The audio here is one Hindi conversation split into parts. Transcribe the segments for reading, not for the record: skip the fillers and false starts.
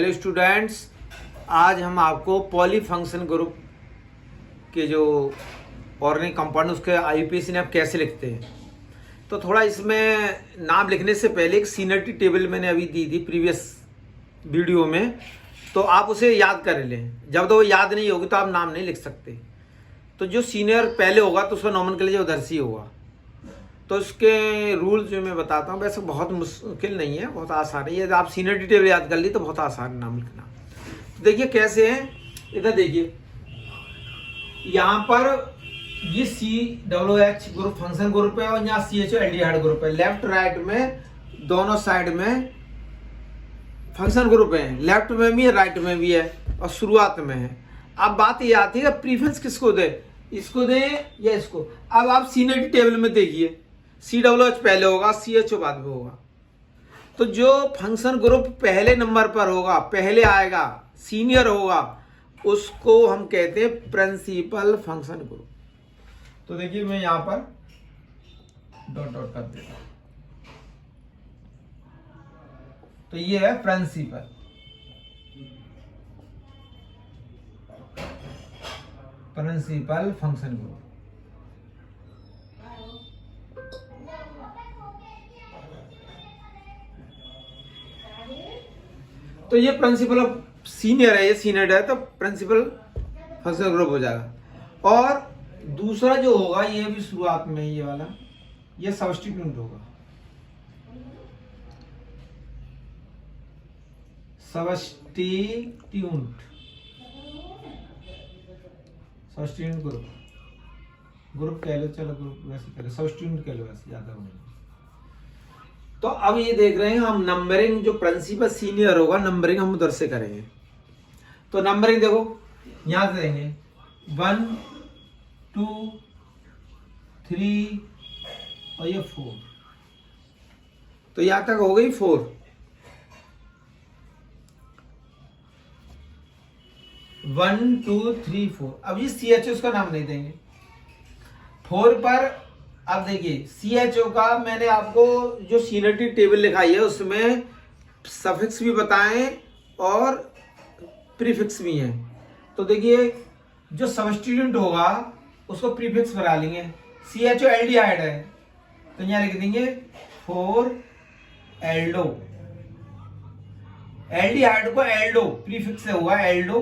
हेलो स्टूडेंट्स, आज हम आपको पॉली फंक्शन ग्रुप के जो ऑर्गेनिक कंपाउंड उसके आईयूपीएसी नेम कैसे लिखते हैं। तो थोड़ा इसमें नाम लिखने से पहले एक सीनियरिटी टेबल मैंने अभी दी थी प्रीवियस वीडियो में, तो आप उसे याद कर लें। जब तक वो याद नहीं होगी तो आप नाम नहीं लिख सकते। तो जो सीनियर पहले होगा तो उसका नॉमेनक्लेचर उधर से ही होगा। तो इसके रूल जो मैं बताता हूँ, वैसे बहुत मुश्किल नहीं है, बहुत आसान है। यदि आप सीनियरिटी टेबल याद कर ली तो बहुत आसान नाम लिखना। देखिए कैसे है, इधर देखिए, यहाँ पर ये COOH ग्रुप फंक्शन ग्रुप है और यहाँ CHO एल्डिहाइड ग्रुप है। लेफ्ट राइट में दोनों साइड में फंक्शन ग्रुप है, लेफ्ट में भी है राइट में भी है और शुरुआत में है। अब बात ये आती है प्रीफिक्स किसको दे, इसको दे या इसको। अब आप सीनियरिटी टेबल में देखिए, COOH पहले होगा, CHO बाद में होगा। तो जो फंक्शन ग्रुप पहले नंबर पर होगा, पहले आएगा, सीनियर होगा, उसको हम कहते हैं प्रिंसिपल फंक्शन ग्रुप। तो देखिए मैं यहां पर डॉट डॉट कर देता हूं। तो ये है प्रिंसिपल। Principal function group. तो ये प्रिंसिपल सीनियर है, ये सीनियर है, तो प्रिंसिपल फंक्शन ग्रुप हो जाएगा। और दूसरा जो होगा ये भी शुरुआत में, ये वाला, ये सब्स्टिट्यूट होगा। सब्स्टिट्यूट ग्रुप कह लो, चलो ग्रुप वैसे कह लो, सब्स्टिट्यूट कह लो, वैसे ज्यादा नहीं। तो अब ये देख रहे हैं हम नंबरिंग, जो प्रिंसिपल सीनियर होगा नंबरिंग हम उधर से करेंगे। तो नंबरिंग देखो यहां से देंगे 1 2 3 और ये 4। तो यहां तक हो गई 4। 1 2 3 4। अब ये CHO उसका नाम नहीं देंगे 4 पर। अब देखिए CHO का मैंने आपको जो सीनियरिटी टेबल लिखाई है उसमें सफिक्स भी बताएं और प्रीफिक्स भी हैं। तो देखिए जो सब्स्टिट्यूट होगा उसको प्रीफिक्स बना लेंगे। CHO एल्डिहाइड है तो यहां लिख देंगे 4 एल्डो। एल्डिहाइड को एल्डो प्रीफिक्स से हुआ एल्डो,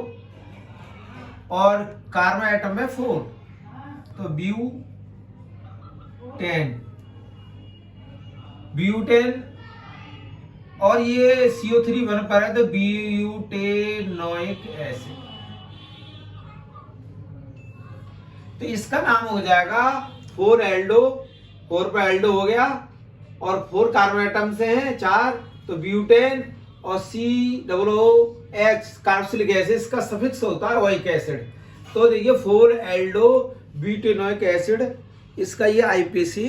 और कार्बन एटम में 4 तो ब्यूटेन। और ये CO3 बन पर है तो ब्यूटेनोइक एसिड। तो इसका नाम हो जाएगा 4 एल्डो। 4 पर एल्डो हो गया और 4 कार्बन एटम से हैं 4 तो ब्यूटेन, और COOH कार्बोक्सिलिक एसिड, इसका सफिक्स होता है ओइक एसिड। तो देखिए 4 एल्डो ब्यूटेनोइक एसिड, इसका ये आईपीसी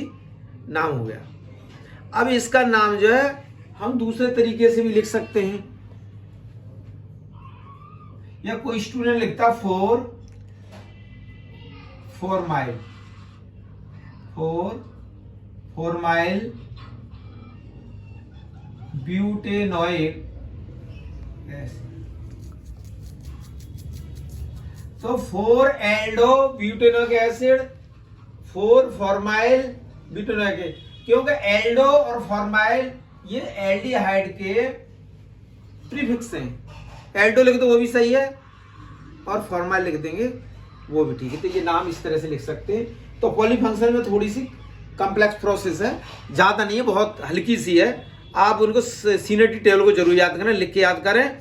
नाम हो गया। अब इसका नाम जो है हम दूसरे तरीके से भी लिख सकते हैं, या कोई स्टूडेंट लिखता 4 फॉर्माइल ब्यूटेनोइक एसिड। तो 4 Aldo butanoic acid, 4 formyl butanoic acid, क्योंकि एल्डो और फॉर्माइल ये एल्डिहाइड के प्रीफिक्स हैं। एल्डो लिख दो वो भी सही है और फॉर्माइल लिख देंगे वो भी ठीक है। तो ये नाम इस तरह से लिख सकते हैं। तो पॉलीफंक्शन में थोड़ी सी कॉम्प्लेक्स प्रोसेस है, ज्यादा नहीं है, बहुत हल्की सी है। आप उनको सीनियरिटी टेबल को जरूर याद करें, लिख के याद करें।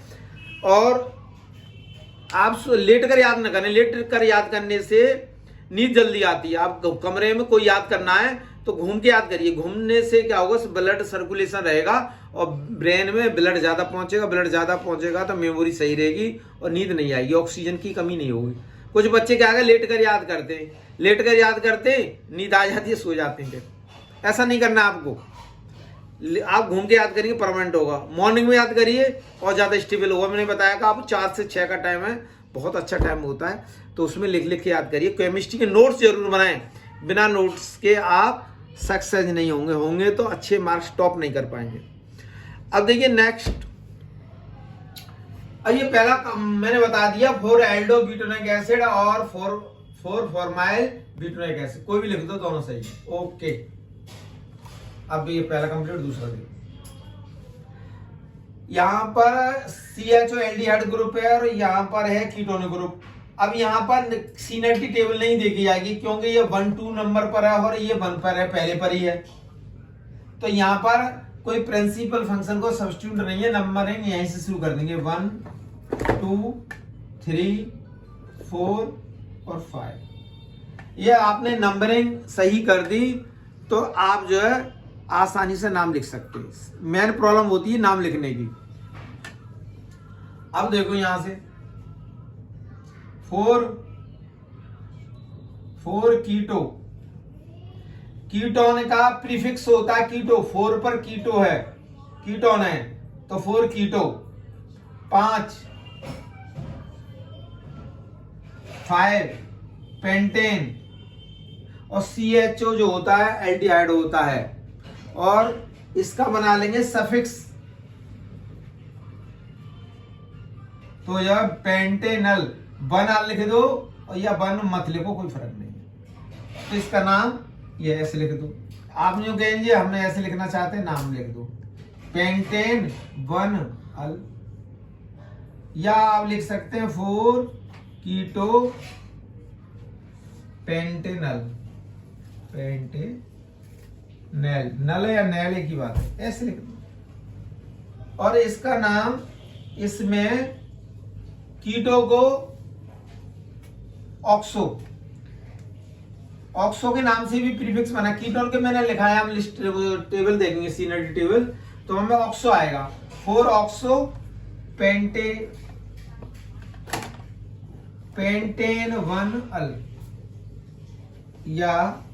और आप लेट कर याद ना करें, लेट कर याद करने से नींद जल्दी आती है। आप कमरे में कोई याद करना है तो घूम के याद करिए। घूमने से क्या होगा, ब्लड सर्कुलेशन रहेगा और ब्रेन में ब्लड ज्यादा पहुंचेगा। ब्लड ज्यादा पहुंचेगा तो मेमोरी सही रहेगी और नींद नहीं आएगी, ऑक्सीजन की कमी नहीं होगी। कुछ बच्चे क्या है, लेट कर याद करते हैं, लेट कर याद करते हैं, नींद आ जाती है, सो जाते हैं। ऐसा नहीं करना आपको। आप घूम के याद करिए, परमानेंट होगा। मॉर्निंग में याद करिए और ज्यादा स्टेबल होगा। मैंने बताया कि आप 4 से 6 का टाइम है, बहुत अच्छा टाइम होता है। तो उसमें लिख लिख के याद करिए। केमिस्ट्री के नोट्स जरूर बनाएं, बिना नोट्स के आप सक्सेस नहीं होंगे तो अच्छे मार्क्स टॉप नहीं कर पाएंगे। अब देखिए नेक्स्ट अब ये पहला मैंने बता दिया 4 एल्डो ब्यूटेनोइक एसिड और 4 फॉर्माइल ब्यूटेनोइक एसिड, कोई भी लिख दो दोनों सही है। ओके, अब ये पहला कंप्लीट, दूसरा देखो। यहाँ पर CHO एल्डिहाइड ग्रुप है और यहाँ पर है कीटोन ग्रुप। अब यहाँ पर सीनर्टी टेबल नहीं देखी जाएगी क्योंकि ये 1 2 नंबर पर है और ये 1 पर है, पहले पर ही है। तो यहाँ पर कोई प्रिंसिपल फंक्शन को सब्स्टिट्यूट नहीं है, नंबरिंग यहीं से शुरू कर देंगे 1 2 3 4 और 5। ये आपने नंबरिंग सही कर दी तो आप जो है आसानी से नाम लिख सकते हैं। मेन प्रॉब्लम होती है नाम लिखने की। अब देखो यहां से 4 कीटो, कीटोन का प्रीफिक्स होता है कीटो, 4 पर कीटो है, कीटोन है तो 4 कीटो। 5 पेंटेन और CHO जो होता है एल्डिहाइड होता है और इसका बना लेंगे सफिक्स, तो यह पेंटेनल। 1 लिख दो और या 1 मत लिखो, कोई फर्क नहीं है। तो इसका नाम ये ऐसे लिख दो। आप जो कहेंगे हमने ऐसे लिखना चाहते हैं, नाम लिख दो पेंटेन 1 अल, या आप लिख सकते हैं 4 कीटो पेंटेनल, पेंटेनल, नल या नैल एक ही बात है, ऐसे लिख दो। और इसका नाम, इसमें कीटो को ऑक्सो, ऑक्सो के नाम से भी प्रीफिक्स बना। कीटोन के मैंने लिखा है, हम लिस्ट टेबल देखेंगे सीनर्टी टेबल तो हमें ऑक्सो आएगा। 4 ऑक्सो पेंटेन 1 अल, या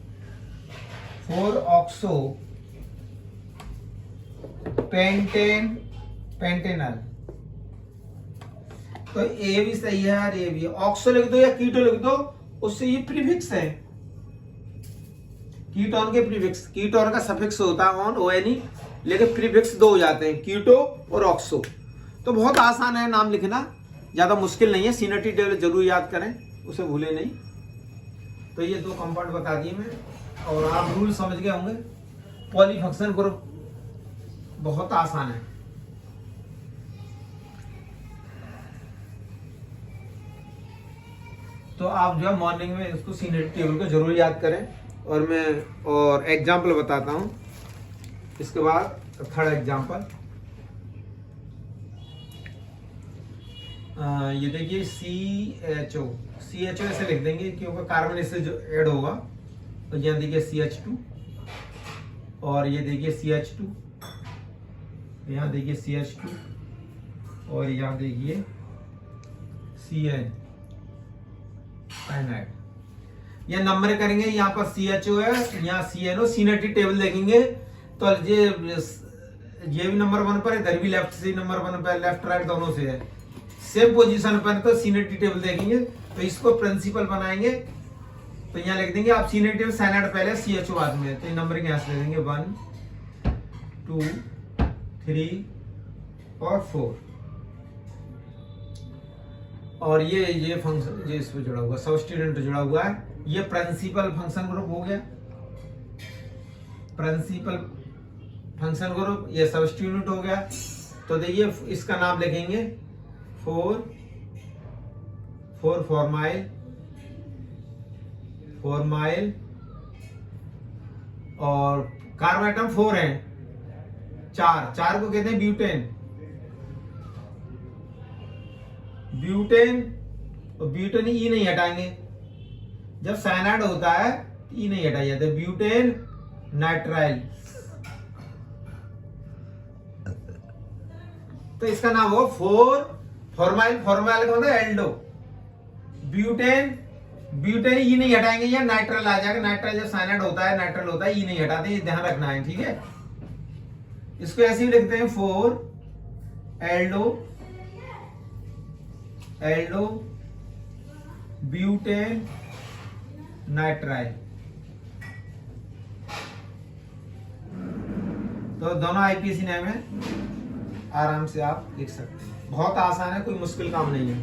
4 ऑक्सो पेंटेनल। तो ए भी सही है और ए भी। ऑक्सो लिख दो या कीटो लिख दो, उससे ये प्रीफिक्स है, कीटोन के प्रीफिक्स। कीटोन का सफिक्स होता है ऑन, ONE, लेकिन प्रीफिक्स 2 हो जाते हैं, कीटो और ऑक्सो। तो बहुत आसान है नाम लिखना, ज्यादा मुश्किल नहीं है। सीनर्टी टेबल जरूर याद करें, उसे भूले नहीं। तो ये 2 कंपाउंड बता दिए मैं, और आप रूल समझ गए होंगे। पॉलीफंक्शन ग्रुप बहुत आसान है। तो आप जो है मॉर्निंग में इसको सीनर्टी टेबल को जरूर याद करें। और मैं और एग्जाम्पल बताता हूं, इसके बाद थर्ड एग्जाम्पल। ये देखिए CHO ऐसे लिख देंगे क्योंकि कार्बन इससे जो ऐड होगा। तो यहाँ देखिए CH2 और ये देखिए CH2, यहाँ देखिए CH2 और यहाँ देखिए CN साइनाइड। यह नंबर करेंगे, यहाँ पर CHO है, यहाँ CNO। सीनर्टी टेबल देखेंगे तो ये भी नंबर 1 पर है, इधर भी लेफ्ट से नंबर 1 पर, लेफ्ट राइट दोनों से है, सेम पोजीशन पर। तो सीनर्टी टेबल देखेंगे तो इसको प्रिंसिपल बनाएंगे। तो यहाँ लिख देंगे आप सीनर्टी टेबल, साइनाइड पहले CHO बाद में। तो नंबरिंग यहाँ से ले देंगे 1 2 3 और 4। और ये फंक्शन ये इसमें जुड़ा हुआ, सब्स्टिट्यूएंट जुड़ा हुआ है। ये प्रिंसिपल फंक्शन ग्रुप हो गया, प्रिंसिपल फंक्शन ग्रुप। ये सब्स्टिट्यूएंट हो गया। तो देखिए इसका नाम लिखेंगे 4 फॉर्माइल और कार्बन आइटम 4 है, 4 को कहते हैं ब्यूटेन। और ब्यूटेन ई नहीं हटाएंगे, जब साइनाइड होता है ई नहीं हटाया जाता, ब्यूटेन नाइट्राइल। तो इसका नाम हो 4 फॉर्माइल का मतलब एल्डो। ब्यूटेन ई नहीं हटाएंगे, या नाइट्रल आ जाएगा। नाइट्रल जब साइनाइड होता है, नाइट्रल होता है, ई नहीं हटाते, ये ध्यान रखना है, ठीक है। इसको ऐसे ही लिखते हैं 4 एल्डो ब्यूटेन नाइट्राइल। तो दोनों IPC नेम है, आराम से आप लिख सकते हैं। बहुत आसान है, कोई मुश्किल काम नहीं है।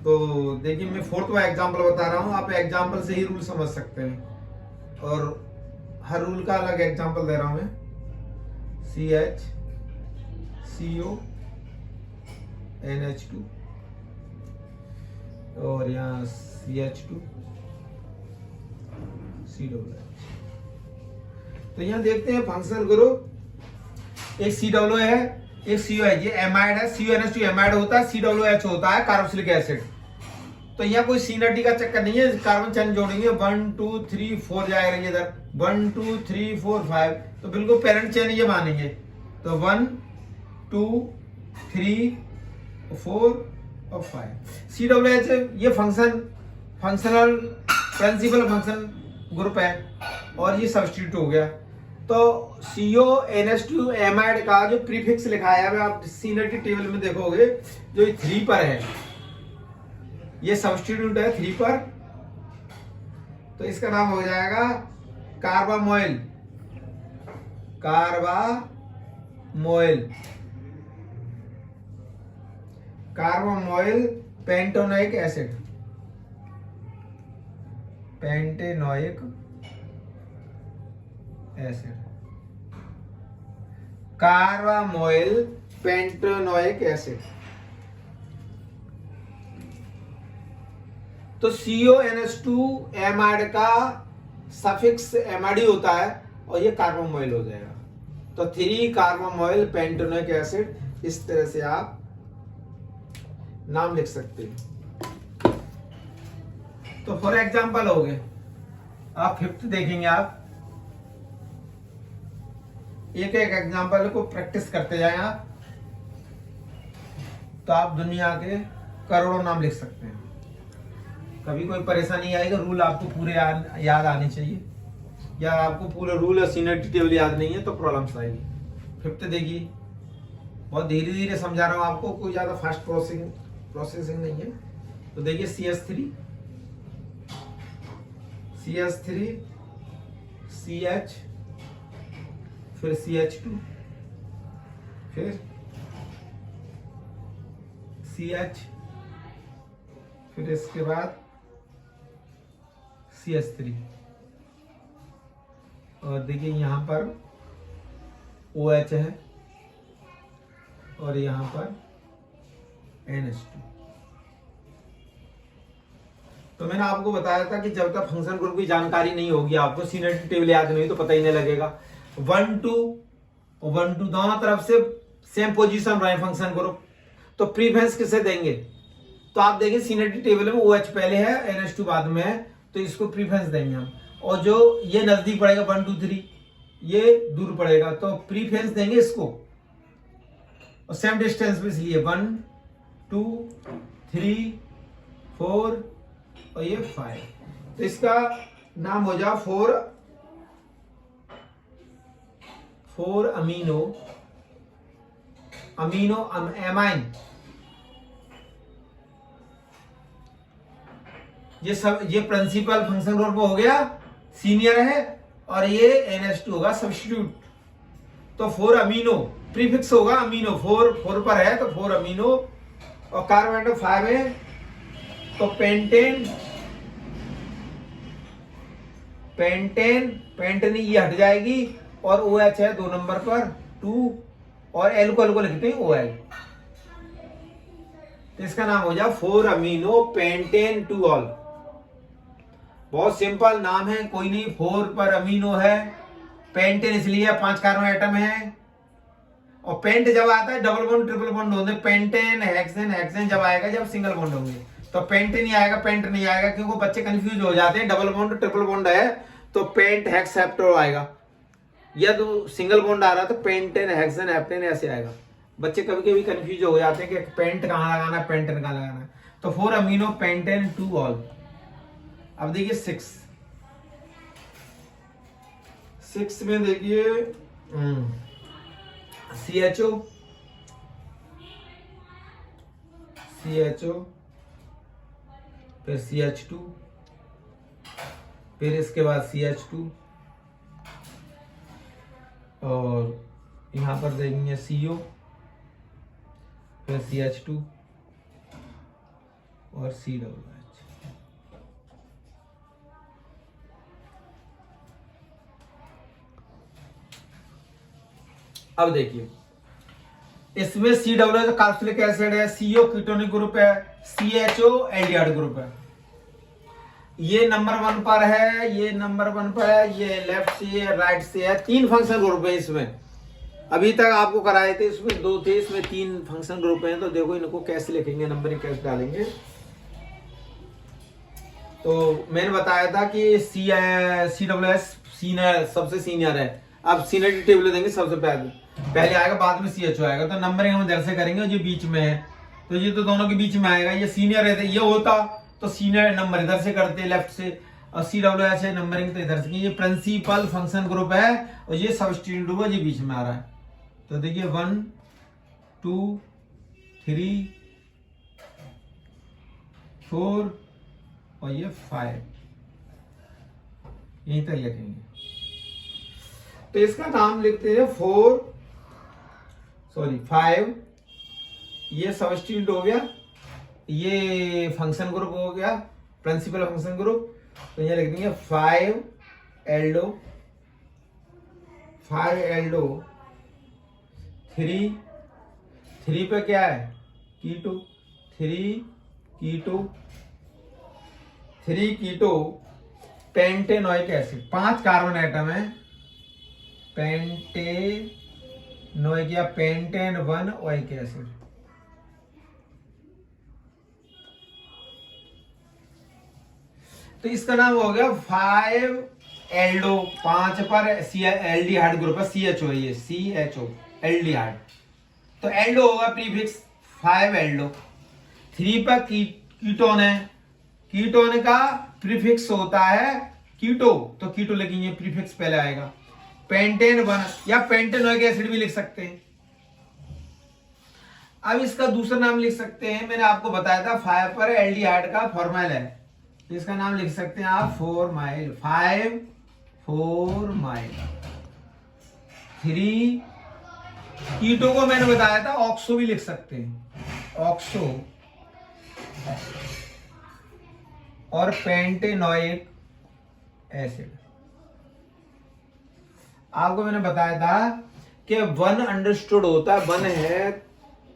तो देखिए मैं फोर्थ वाला एग्जाम्पल बता रहा हूँ, आप एग्जाम्पल से ही रूल समझ सकते हैं और हर रूल का अलग एग्जाम्पल दे रहा हूँ मैं। CH CO NH2 और यहाँ CH2 COOH। तो यहाँ देखते हैं फंक्शनल ग्रुप, एक COO है, एक COH, ये एमाइड है, CONH2 एमाइड होता है, COOH होता है कार्बोक्सिलिक एसिड। तो यहाँ कोई सिनर्जी का चक्कर नहीं है, कार्बन चेन जोड़ेंगे 1 2 3 4 जाएगा इधर 1 2 3 4 5, तो बिल्कुल पेरेंट चेन ये मानेंगे। तो 1 2 3 4 और 5। COOH ये फंक्शनल प्रिंसिपल फंक्शन ग्रुप है और ये सब्स्टिट्यूट हो गया। तो CONH2 एमाइड का जो प्रीफिक्स लिखा है आप सिनर्जी टेबल में देखोगे, जो 3 पर है, ये सब्स्टिट्यूट है 3 पर, तो इसका नाम हो जाएगा carbamoyl. Carbamoyl pentanoic acid, carbamoyl pentanoic acid. तो CONH2 एमाइड का सफिक्स एमाइड होता है और ये कार्बामोइल हो जाएगा। तो 3 कार्बामोइल पेंटेनोइक एसिड, इस तरह से आप नाम लिख सकते हैं। तो फॉर एग्जांपल हो गए, आप 5th देखेंगे, आप एक एक एग्जांपल को प्रैक्टिस करते जाएं आप, तो आप दुनिया के करोड़ों नाम लिख सकते हैं। कभी कोई परेशानी आएगा, रूल आपको पूरे याद आने चाहिए, या आपको पूरे रूल और सिनर्जी टेबल याद नहीं है तो प्रॉब्लम्स आएगी। 5th देखिए, बहुत धीरे धीरे समझा रहा हूं आपको, कोई ज्यादा फास्ट प्रोसेसिंग नहीं है। तो देखिए CH3 CH, फिर CH2, फिर CH, फिर इसके बाद CH3, और देखिए यहां पर OH है और यहां पर NH2। तो मैंने आपको बताया था कि जब तक फंक्शन ग्रुप की जानकारी नहीं होगी, आपको सिनर्जी टेबल याद नहीं तो पता ही नहीं लगेगा। 1 2 दोनों तरफ से सेम पोजीशन रहे फंक्शन ग्रुप, तो प्रीफरेंस किसे देंगे? तो आप देखिए सिनर्जी टेबल में OH पहले है, NH2 बाद में है, तो इसको प्रीफरेंस देंगे हम। और जो ये नजदीक पड़ेगा 1 2 3, ये दूर पड़ेगा, तो प्रीफरेंस देंगे इसको, और सेम डिस्टेंस पे, इसलिए 1 2 3 4 और ये 5। तो इसका नाम हो जाए 4 एमाइन। ये प्रिंसिपल फंक्शन ग्रुप हो गया, सीनियर है, और ये NH2 होगा सब्स्टिट्यूट। तो 4 अमीनो प्रीफिक्स होगा, अमीनो 4 पर है तो 4 अमीनो, और कार्बन एटम 5 है तो पेंटेन ये हट जाएगी, और OH है 2 नंबर पर 2, और एल्कोहल को लिखते हैं OL। तो इसका नाम हो जाए 4 अमीनो पेंटेन 2 ऑल। बहुत सिंपल नाम है, कोई नहीं। 4 पर अमीनो है, पेंटेन इसलिए 5 कार्बन एटम है, और पेंट जब आता है डबल बॉन्ड ट्रिपल बॉन्ड होते हैं। पेंटेन हेक्सेन जब आएगा जब सिंगल बॉन्ड होंगे, तो पेंटेन ही आएगा, पेंट नहीं आएगा, क्योंकि बच्चे कंफ्यूज हो जाते हैं। डबल बॉन्ड ट्रिपल बॉन्ड है तो पेंट हेक्स हेप्टो आएगा, या तो सिंगल बॉन्ड आ रहा है तो पेंटेन हेक्सेन हेप्टेन ऐसे आएगा। बच्चे कभी कभी कंफ्यूज हो जाते हैं कि पेंट कहाँ लगाना है, पेंटेन कहाँ लगाना है। तो 4 अमीनो पेंटेन 2 ऑल। अब देखिए 6 में देखिए CHO, फिर CH2, फिर इसके बाद CH2, और यहां पर देखेंगे CO, फिर CH2 और COOH। अब देखिए इसमें COOH कार्बोक्सिलिक एसिड है, CO कीटोनिक ग्रुप है, CHO एल्डिहाइड ग्रुप है। ये नंबर 1 पर है, ये नंबर 1 पर है, ये लेफ्ट से है, राइट से है। 3 फंक्शन ग्रुप है इसमें। अभी तक आपको कराए थे इसमें 2 थे, इसमें 3 फंक्शन ग्रुप हैं। तो देखो इनको कैसे लिखेंगे, नंबरिंग कैसे डालेंगे। तो मैंने बताया था कि COOH सीनियर, सबसे सीनियर है। अब सीनियर टेबल देंगे सबसे पहले आएगा, बाद में CHO आएगा। तो नंबरिंग हम इधर से करेंगे, जो बीच में है तो ये तो दोनों के बीच में आएगा। ये सीनियर है, ये होता तो सीनियर नंबर इधर से करते लेफ्ट से, और COOH है नंबरिंग तो इधर से। ये प्रिंसिपल फंक्शन ग्रुप है और ये सब्स्टिट्यूट ग्रुप है, ये बीच में आ रहा है। तो देखिए 1 2 3 4 और ये 5, यहीं तक लिखेंगे। तो इसका नाम लिखते हैं 5। ये सब्स्टिट्यूट हो गया, ये फंक्शन ग्रुप हो गया, प्रिंसिपल फंक्शन ग्रुप। तो ये लिख देंगे 5 एल्डो 3 पे क्या है कीटो, 3 कीटो पेंटेनोइक एसिड। 5 कार्बन एटम है, पेंटेनोइक या पेंटेन 1 ओइक एसिड। तो इसका नाम हो गया 5 एल्डो। 5 पर एल्डिहाइड ग्रुप है, CHO, ये CHO एल्डिहाइड। तो एल्डो होगा प्रीफिक्स 5 एल्डो। 3 पर कीटोन है, कीटोन का प्रीफिक्स होता है कीटो, तो कीटो लिखेंगे, प्रीफिक्स पहले आएगा। पेंटेन 1 या पेंटेनोइक एसिड भी लिख सकते हैं। अब इसका दूसरा नाम लिख सकते हैं, मैंने आपको बताया था 5 पर एल्डिहाइड का फॉर्मल है, इसका नाम लिख सकते हैं आप 4-माइल। 5 4-माइल। 3 कीटो को मैंने बताया था ऑक्सो भी लिख सकते हैं, ऑक्सो और पेंटेनोइक एसिड। आपको मैंने बताया था कि 1 अंडरस्टूड होता है, 1 है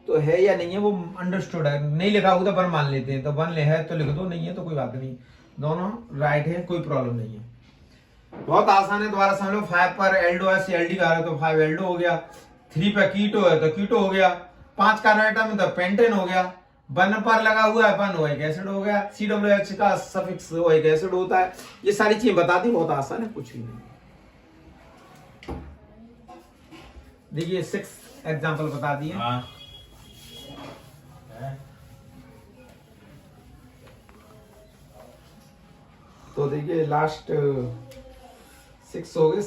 तो है या नहीं है वो अंडरस्टूड है, नहीं लिखा होगा तो 1 मान लेते हैं। तो 1 है तो लिख दो, नहीं है तो कोई बात नहीं, दोनों राइट है, कोई प्रॉब्लम नहीं है। बहुत आसान है, दोबारा समझ लो। 5 पर एल्डो है, CLD का है तो 5 एल्डो हो गया। 3 पर कीटो है तो कीटो हो गया। 5 कार्बन एटम है तो पेंटेन हो गया। 1 पर लगा हुआ है 1 ओइक एसिड हो गया। COOH का सफिक्स ओइक एसिड होता है। ये सारी चीजें बता दी, बहुत आसान है, कुछ भी नहीं। देखिए 6 एग्जांपल बता दिए। तो देखिए लास्ट 6 हो गए।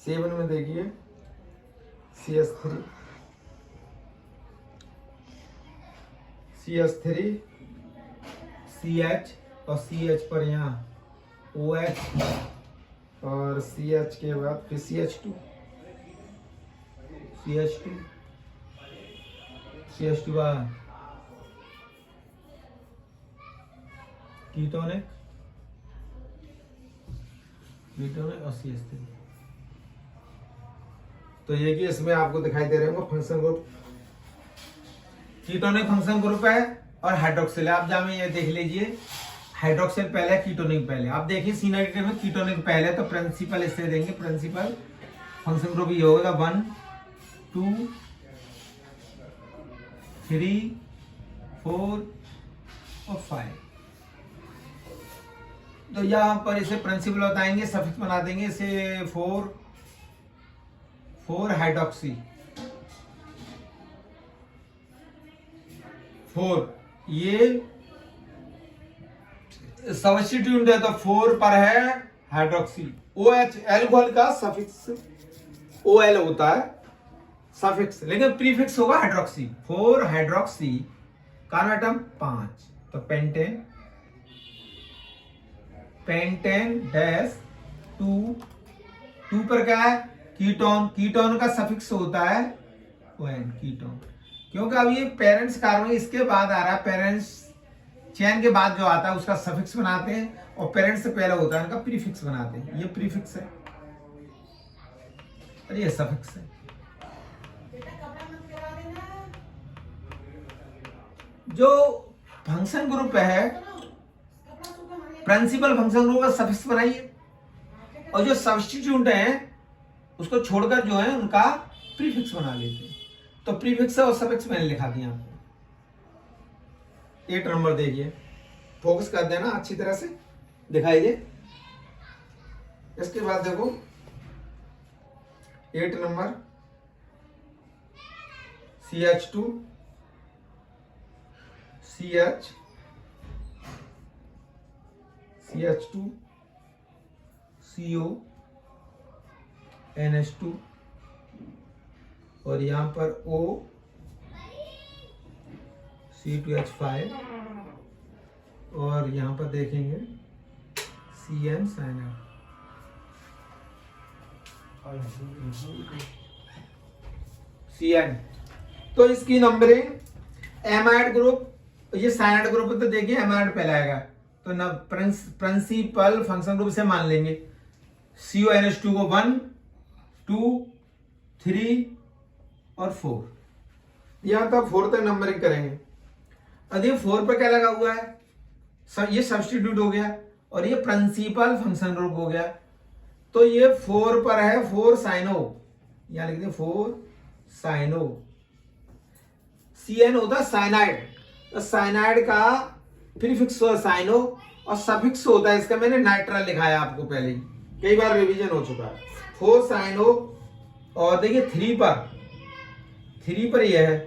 7 में देखिए CH3 CH और CH पर यहाँ OH और CH के बाद फिर CH2 का कीटोनिक और CH3। तो ये कि इसमें आपको दिखाई दे रहे होंगे function group, ketonic function group है और हाइड्रोक्सिल है। आप जहाँ ये देख लीजिए, हाइड्रोक्सिल पहले, कीटोनिक पहले। आप देखिए सीनाइट्रेट में कीटोनिक पहले, तो प्रिंसिपल इससे देंगे, प्रिंसिपल फंक्शन ग्रुप ये होगा 1 2 3 4 और 5। तो यहां पर इसे प्रिंसिपल बताएंगे, सफिक्स बना देंगे इसे 4 हाइड्रोक्सी 4, ये सब्स्टिट्यूट है तो 4 पर है हाइड्रोक्सी। OH एल्कोहल का सफिक्स OL होता है सफिक्स, लेकिन प्रीफिक्स होगा हाइड्रोक्सी। 4 हाइड्रोक्सी, कार्बन एटम 5, तो पेंटेन डैश 2 पर क्या है कीटोन, कीटोन का सफिक्स होता है ON, कीटोन। क्योंकि अब ये पेरेंट्स कार्बन इसके बाद आ रहा है, पेरेंट्स चेन के बाद जो आता है उसका सफिक्स बनाते हैं, और पेरेंट्स से पहले होता है उनका प्रीफिक्स बनाते हैं। ये प्रीफिक्स है और ये सफिक्स है। जो फंक्शन ग्रुप है, प्रिंसिपल फंक्शन ग्रुप का सफिक्स बनाइए, और जो सब्स्टिट्यूट है उसको छोड़कर जो है उनका प्रीफिक्स बना लेते हैं। तो प्रीफिक्स और सफिक्स मैंने लिखा दिया आपको। 8 नंबर देखिए, फोकस कर देना अच्छी तरह से, दिखाई दे। इसके बाद देखो 8 number CH2 CH CH2 CO NH2, और यहां पर O C2H5, और यहां पर देखेंगे CN साइनाइड। CN, तो इसकी नंबरिंग एमाइड ग्रुप, ये साइनाइड ग्रुप तो देखिए एमाइड पहले आएगा, तो न प्रिंसिपल फंक्शन ग्रुप से मान लेंगे CONH2 को 1 2 3 और 4, यहां तक 4 तक नंबरिंग करेंगे। अब ये 4 पर क्या लगा हुआ है, ये सब्स्टिट्यूट हो गया, और ये प्रिंसिपल फंक्शन ग्रुप हो गया। तो ये 4 पर है 4 साइनो, यहां लिख दिए 4 साइनो। CN होता है साइनाइड, तो साइनाइड का प्रीफिक्स होता है साइनो, और सफिक्स होता है इसका, मैंने नाइट्राइल लिखा है आपको पहले ही, कई बार रिवीजन हो चुका है। 4 साइनो, और देखिए 3 पर ये है,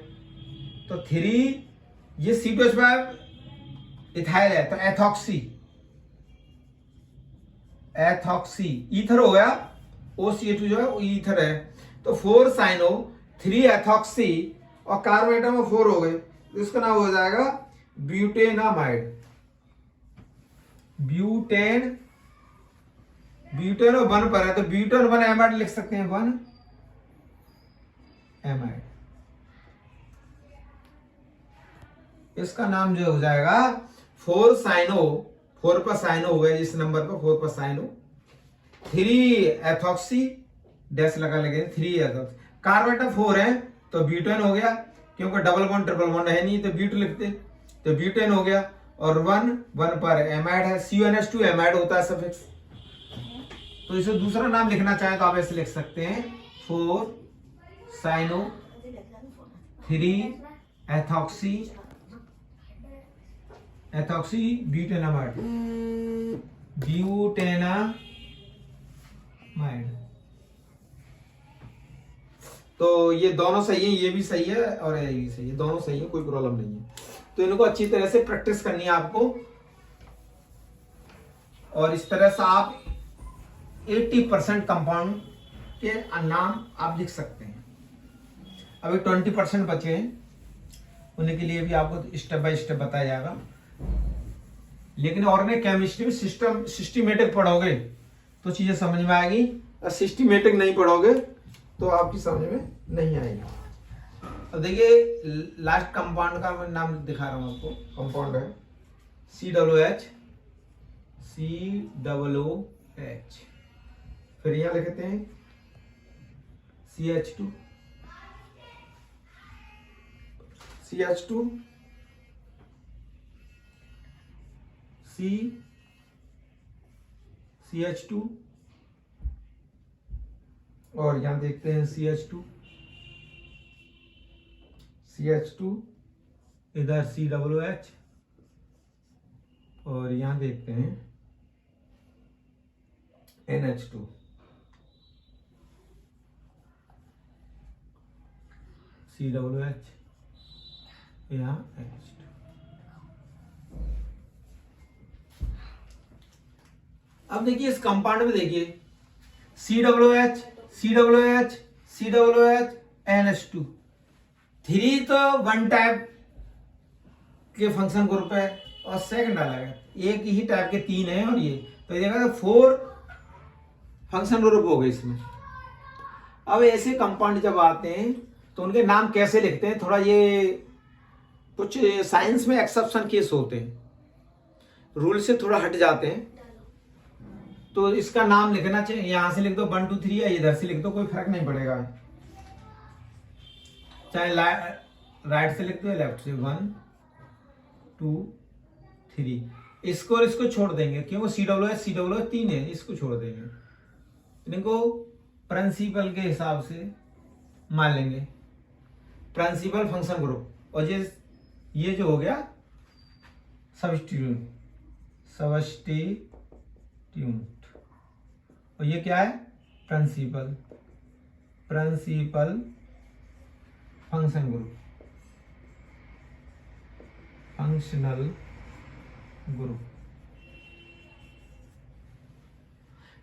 तो 3 ये C2H5 इथाइल है, तो एथॉक्सी ईथर हो गया, OCH2 जो है वो ईथर है, तो 4 साइनो 3 एथॉक्सी, और कार्बन एटम में 4 हो गए, तो इसका नाम हो जाएगा ब्यूटेनामाइड। ब्यूटेन और 1 पर है, तो ब्यूटेन 1 एमाइड लिख सकते हैं, 1 एमाइड। इसका नाम जो हो जाएगा 4 साइनो, 4 पर साइनो हो गया, इस नंबर पर 4 पर साइनो, 3 एथॉक्सी डैश लगा लगे 3 एथॉक्सी, कार्बन एटम 4 है तो ब्यूटेन हो गया, क्योंकि डबल बॉन्ड ट्रिपल बॉन्ड है नहीं, तो ब्यूट लिखते, तो ब्यूटेन हो गया, और 1 पर एमाइड है, CONH2 एमाइड होता है सफिक्स। तो इसे दूसरा नाम लिखना चाहे तो आप ऐसे लिख सकते हैं 4 साइनो 3 एथॉक्सी ब्यूटेनामाइड, तो ये दोनों सही है, ये भी सही है और ये भी सही है, दोनों सही है, कोई प्रॉब्लम नहीं है। तो इनको अच्छी तरह से प्रैक्टिस करनी है आपको, और इस तरह से आप 80% कंपाउंड के नाम आप लिख सकते हैं। अभी 20% बचे हैं, उन्हीं के लिए भी आपको स्टेप बाय स्टेप बताया जाएगा। लेकिन ऑर्गेनिक केमिस्ट्री में सिस्टमेटिक पढ़ोगे तो चीजें समझ में आएगी, और सिस्टमेटिक नहीं पढ़ोगे तो आपकी समझ में नहीं आएगी। अब देखिए लास्ट कंपाउंड का मैं नाम दिखा रहा हूं आपको, कंपाउंड है COOH, फिर यहां लिखते हैं CH2 CH2, और यहां देखते हैं CH2, इधर COOH, और यहां देखते हैं NH2, COOH, यहां NH2। अब देखिए इस कंपाउंड में देखिए COOH NH2, 3 तो 1 टाइप के फंक्शन ग्रुप है और सेकंड अलग है, एक ही टाइप के 3 है, और ये तो ये देखा 4 फंक्शन ग्रुप हो गए इसमें। अब ऐसे कंपाउंड जब आते हैं तो उनके नाम कैसे लिखते हैं, थोड़ा ये कुछ साइंस में एक्सेप्शन केस होते हैं, रूल से थोड़ा हट जाते हैं। तो इसका नाम लिखना चाहिए, यहां से लिख दो 1 2 3 या इधर से लिख दो, कोई फर्क नहीं पड़ेगा, चाहे राइट से लिख दो या लेफ्ट से। 1 2 3 इसको और इसको छोड़ देंगे, क्योंकि CWS 3 है, इसको छोड़ देंगे। इनको प्रिंसिपल के हिसाब से मान लेंगे, प्रिंसिपल फंक्शन ग्रुप। और ये जो हो गया सब्स्टिट्यूट, और ये क्या है, principal function group, functional group.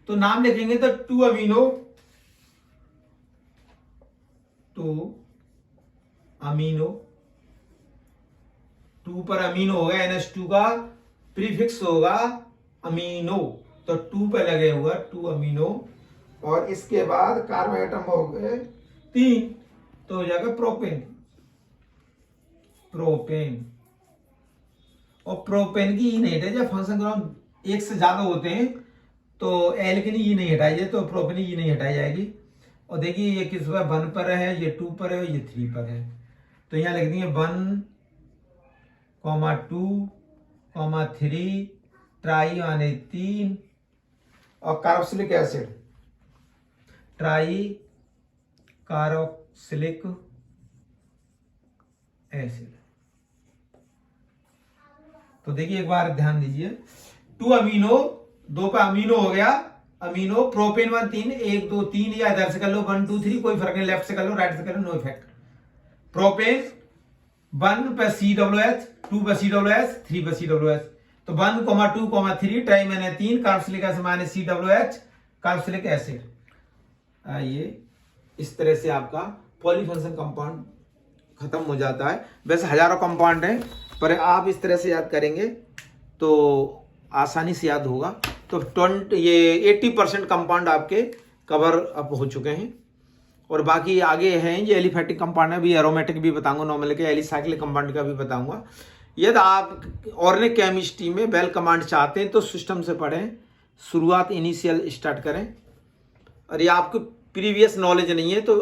तो नाम लिखेंगे तो 2 अमीनो 2 पर अमीनो होगा, NH2 का प्रीफिक्स होगा अमीनो, तो 2 पे लगे हुआ 2 अमीनो। और इसके बाद कार्बन एटम हो गए 3, तो हो जाएगा प्रोपेन। और प्रोपेन की ई नहीं हटाई, जब फंक्शन ग्रुप एक से ज्यादा होते हैं तो एल्केन ई नहीं हटाई जाए, तो प्रोपेन ई नहीं हटाई जाएगी। और देखिए ये किस पर 1 पर है, ये 2 पर है, ये 3 पर है, तो यहां लिख देंगे 1, 2, 3 ट्राई यानी 3। और carboxylic acid, try carboxylic acid. तो देखिए एक बार ध्यान दीजिए, 2 अमीनो, 2 पे अमीनो हो गया, अमीनो प्रोपेन 1 3, 1 2 3 या इधर से कर लो 1 2 3, कोई फर्क नहीं, लेफ्ट से कर लो राइट से कर लो, नो इफेक्ट। प्रोपेन 1 पे CWH, 2 पे CWH, 3 पे CWH, तो 1, 2, 3 ट्राई मैंने 3 कार्बोक्सिलिक एसिड माने CWH कार्बोक्सिलिक एसिड। ये इस तरह से आपका पॉलीफंक्शन कंपाउंड खत्म हो जाता है। वैसे हजारों कंपाउंड हैं, पर आप इस तरह से याद करेंगे तो आसानी से याद होगा। तो 80% कंपाउंड आपके कवर अप हो चुके हैं, और बाकी आगे हैं ये एलिफैटिक कंपाउंड है, भी एरोमेटिक भी बताऊंगा, नॉर्मल के एलिसाइक्लिक कंपाउंड का भी बताऊंगा। यदि आप ऑर्गेनिक केमिस्ट्री में बेल कमांड चाहते हैं तो सिस्टम से पढ़ें, शुरुआत इनिशियल स्टार्ट करें। और ये आपको प्रीवियस नॉलेज नहीं है तो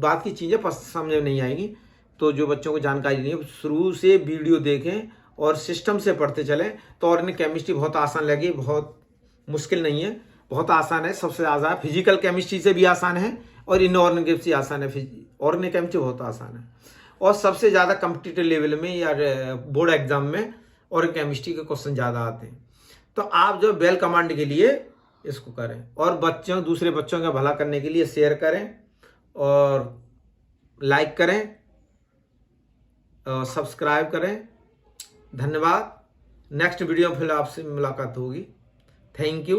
बात की चीज़ें समझ में नहीं आएगी। तो जो बच्चों को जानकारी नहीं है शुरू से वीडियो देखें और सिस्टम से पढ़ते चलें, तो ऑर्गेनिक केमिस्ट्री बहुत आसान लगी, बहुत मुश्किल नहीं है, बहुत आसान है। सबसे ज़्यादा फिजिकल केमिस्ट्री से भी आसान है और इनऑर्गेनिक केमिस्ट्री आसान है, ऑर्गेनिक केमिस्ट्री बहुत आसान है। और सबसे ज़्यादा कॉम्पिटिटिव लेवल में या बोर्ड एग्जाम में ऑर्गेनिक केमिस्ट्री के क्वेश्चन ज़्यादा आते हैं। तो आप जो बेल कमांड के लिए इसको करें, और दूसरे बच्चों का भला करने के लिए शेयर करें और लाइक करें और सब्सक्राइब करें। धन्यवाद। नेक्स्ट वीडियो में फिर आपसे मुलाकात होगी। Thank you.